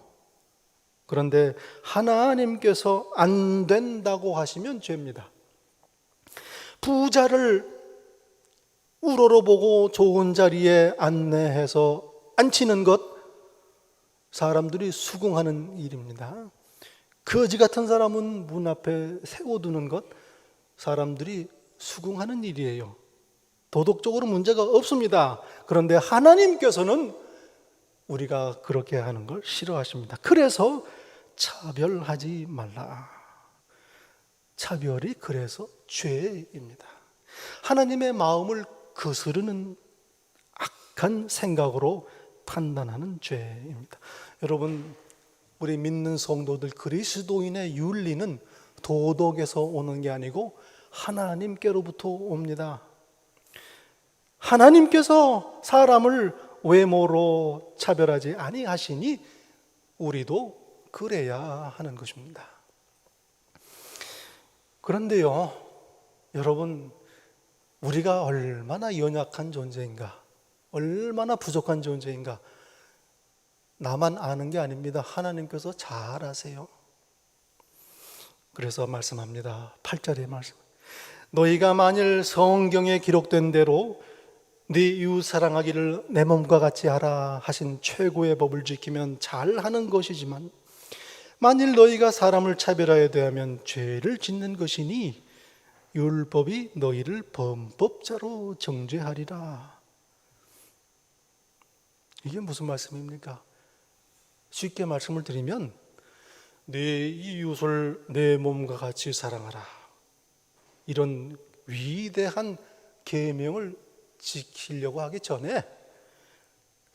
그런데 하나님께서 안 된다고 하시면 죄입니다. 부자를 우러러보고 좋은 자리에 안내해서 앉히는 것, 사람들이 수긍하는 일입니다. 거지 같은 사람은 문 앞에 세워두는 것, 사람들이 수긍하는 일이에요. 도덕적으로 문제가 없습니다. 그런데 하나님께서는 우리가 그렇게 하는 걸 싫어하십니다. 그래서 차별하지 말라. 차별이 그래서 죄입니다. 하나님의 마음을 거스르는 악한 생각으로 판단하는 죄입니다. 여러분, 우리 믿는 성도들, 그리스도인의 윤리는 도덕에서 오는 게 아니고 하나님께로부터 옵니다. 하나님께서 사람을 외모로 차별하지 아니하시니 우리도 그래야 하는 것입니다. 그런데요, 여러분, 우리가 얼마나 연약한 존재인가, 얼마나 부족한 존재인가, 나만 아는 게 아닙니다. 하나님께서 잘 아세요. 그래서 말씀합니다. 8절의 말씀. 너희가 만일 성경에 기록된 대로 네 이웃 사랑하기를 내 몸과 같이 하라 하신 최고의 법을 지키면 잘하는 것이지만, 만일 너희가 사람을 차별하여 대하면 죄를 짓는 것이니 율법이 너희를 범법자로 정죄하리라. 이게 무슨 말씀입니까? 쉽게 말씀을 드리면, 내 이웃을 내 몸과 같이 사랑하라, 이런 위대한 계명을 지키려고 하기 전에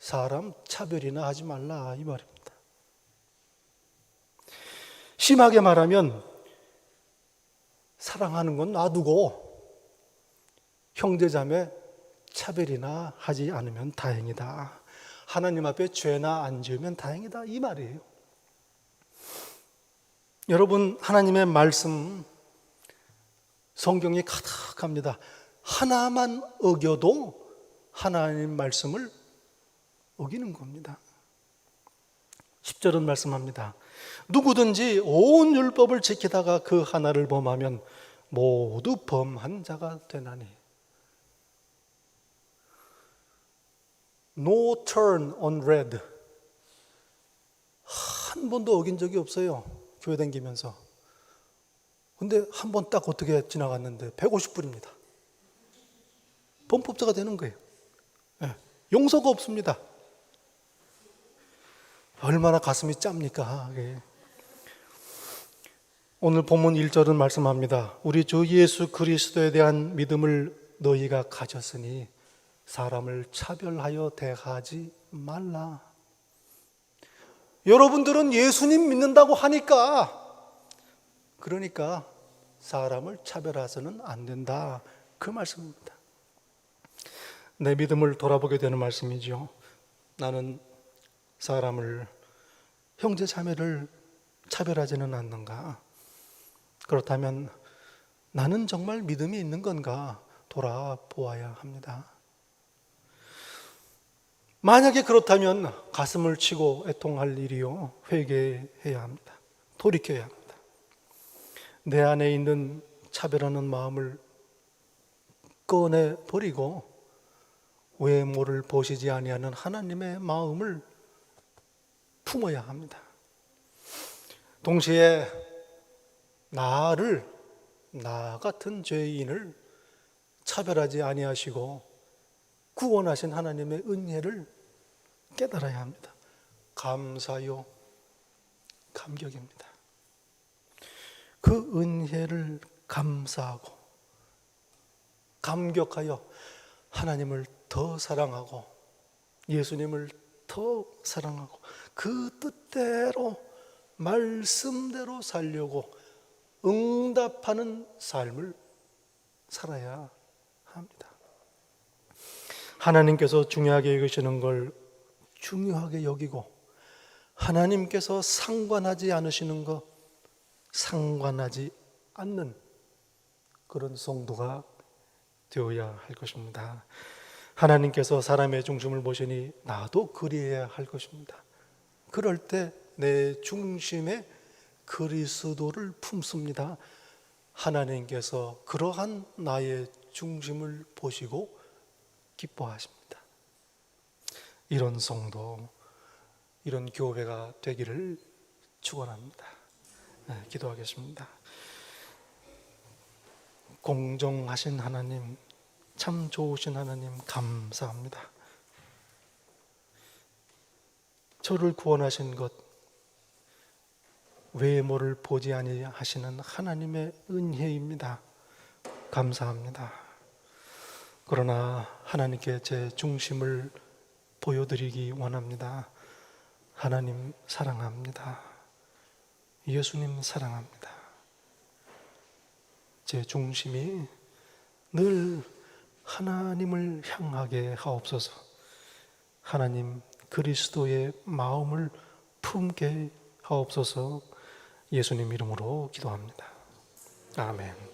사람 차별이나 하지 말라, 이 말입니다. 심하게 말하면 사랑하는 건 놔두고 형제자매 차별이나 하지 않으면 다행이다. 하나님 앞에 죄나 안 지으면 다행이다, 이 말이에요. 여러분, 하나님의 말씀, 성경이 가득합니다. 하나만 어겨도 하나님 말씀을 어기는 겁니다. 10절은 말씀합니다. 누구든지 온 율법을 지키다가 그 하나를 범하면 모두 범한 자가 되나니. No turn on red. 한 번도 어긴 적이 없어요. 교회 다니면서. 근데 한 번 딱 어떻게 지나갔는데 150불입니다. 범법자가 되는 거예요. 예, 용서가 없습니다. 얼마나 가슴이 짭니까? 예. 오늘 본문 1절은 말씀합니다. 우리 주 예수 그리스도에 대한 믿음을 너희가 가졌으니 사람을 차별하여 대하지 말라. 여러분들은 예수님 믿는다고 하니까, 그러니까 사람을 차별해서는 안 된다, 그 말씀입니다. 내 믿음을 돌아보게 되는 말씀이죠. 나는 사람을, 형제 자매를 차별하지는 않는가? 그렇다면 나는 정말 믿음이 있는 건가 돌아보아야 합니다. 만약에 그렇다면 가슴을 치고 애통할 일이요, 회개해야 합니다. 돌이켜야 합니다. 내 안에 있는 차별하는 마음을 꺼내버리고 외모를 보시지 아니하는 하나님의 마음을 품어야 합니다. 동시에 나 같은 죄인을 차별하지 아니하시고 구원하신 하나님의 은혜를 깨달아야 합니다. 감사요, 감격입니다. 그 은혜를 감사하고 감격하여 하나님을 더 사랑하고 예수님을 더 사랑하고 그 뜻대로 말씀대로 살려고 응답하는 삶을 살아야 합니다. 하나님께서 중요하게 여기시는 걸 중요하게 여기고 하나님께서 상관하지 않으시는 것 상관하지 않는 그런 성도가 되어야 할 것입니다. 하나님께서 사람의 중심을 보시니 나도 그리해야 할 것입니다. 그럴 때 내 중심에 그리스도를 품습니다. 하나님께서 그러한 나의 중심을 보시고 기뻐하십니다. 이런 성도, 이런 교회가 되기를 축원합니다. 기도하겠습니다. 공정하신 하나님, 참 좋으신 하나님 감사합니다. 저를 구원하신 것, 외모를 보지 아니하시는 하나님의 은혜입니다. 감사합니다. 그러나 하나님께 제 중심을 보여드리기 원합니다. 하나님 사랑합니다. 예수님 사랑합니다. 제 중심이 늘 하나님을 향하게 하옵소서. 하나님 그리스도의 마음을 품게 하옵소서. 예수님 이름으로 기도합니다. 아멘.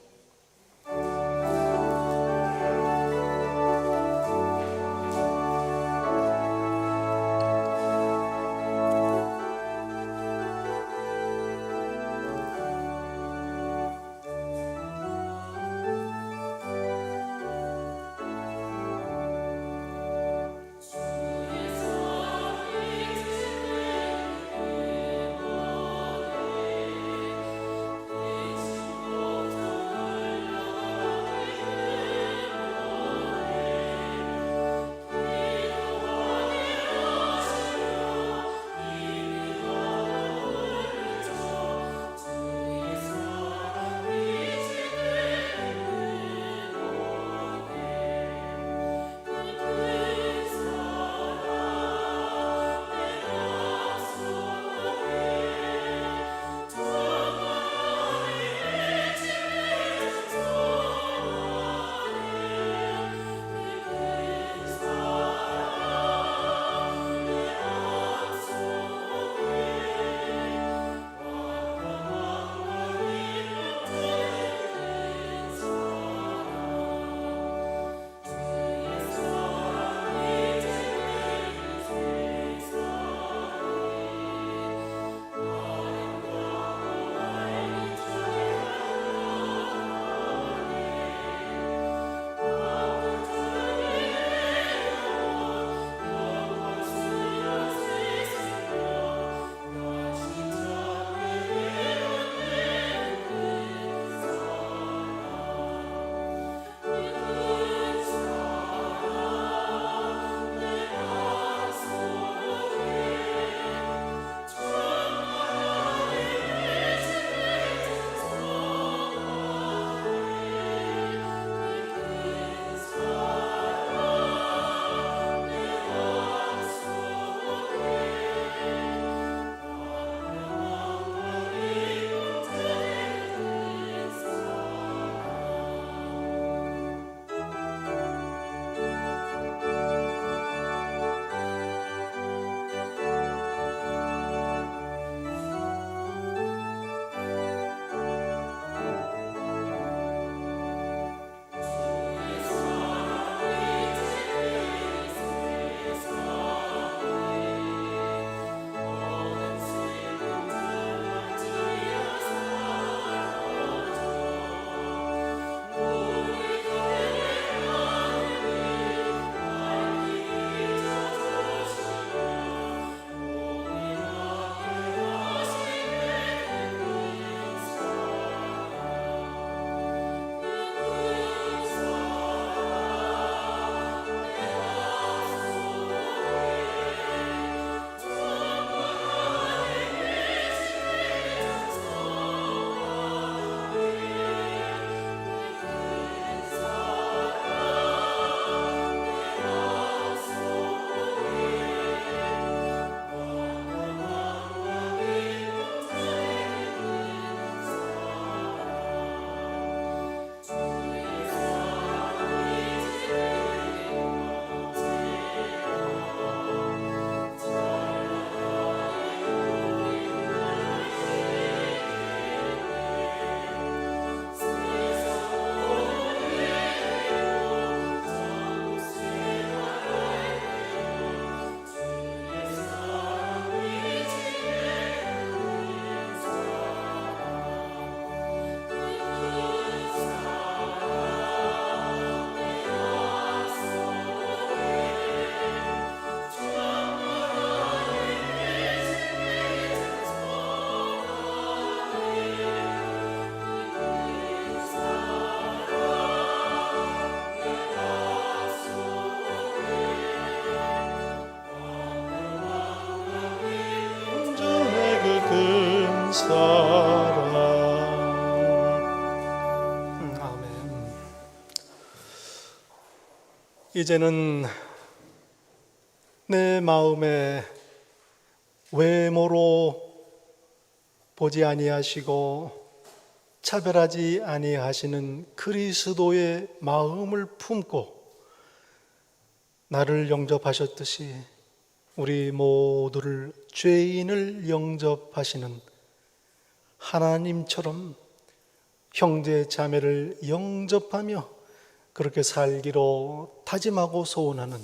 이제는 내 마음에 외모로 보지 아니하시고 차별하지 아니하시는 그리스도의 마음을 품고 나를 영접하셨듯이 우리 모두를 죄인을 영접하시는 하나님처럼 형제 자매를 영접하며 그렇게 살기로 다짐하고 소원하는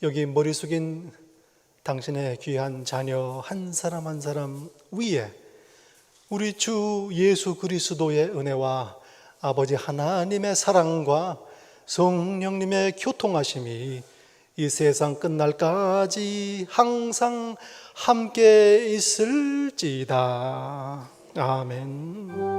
여기 머리 숙인 당신의 귀한 자녀 한 사람 한 사람 위에 우리 주 예수 그리스도의 은혜와 아버지 하나님의 사랑과 성령님의 교통하심이 이 세상 끝날까지 항상 함께 있을지다. 아멘.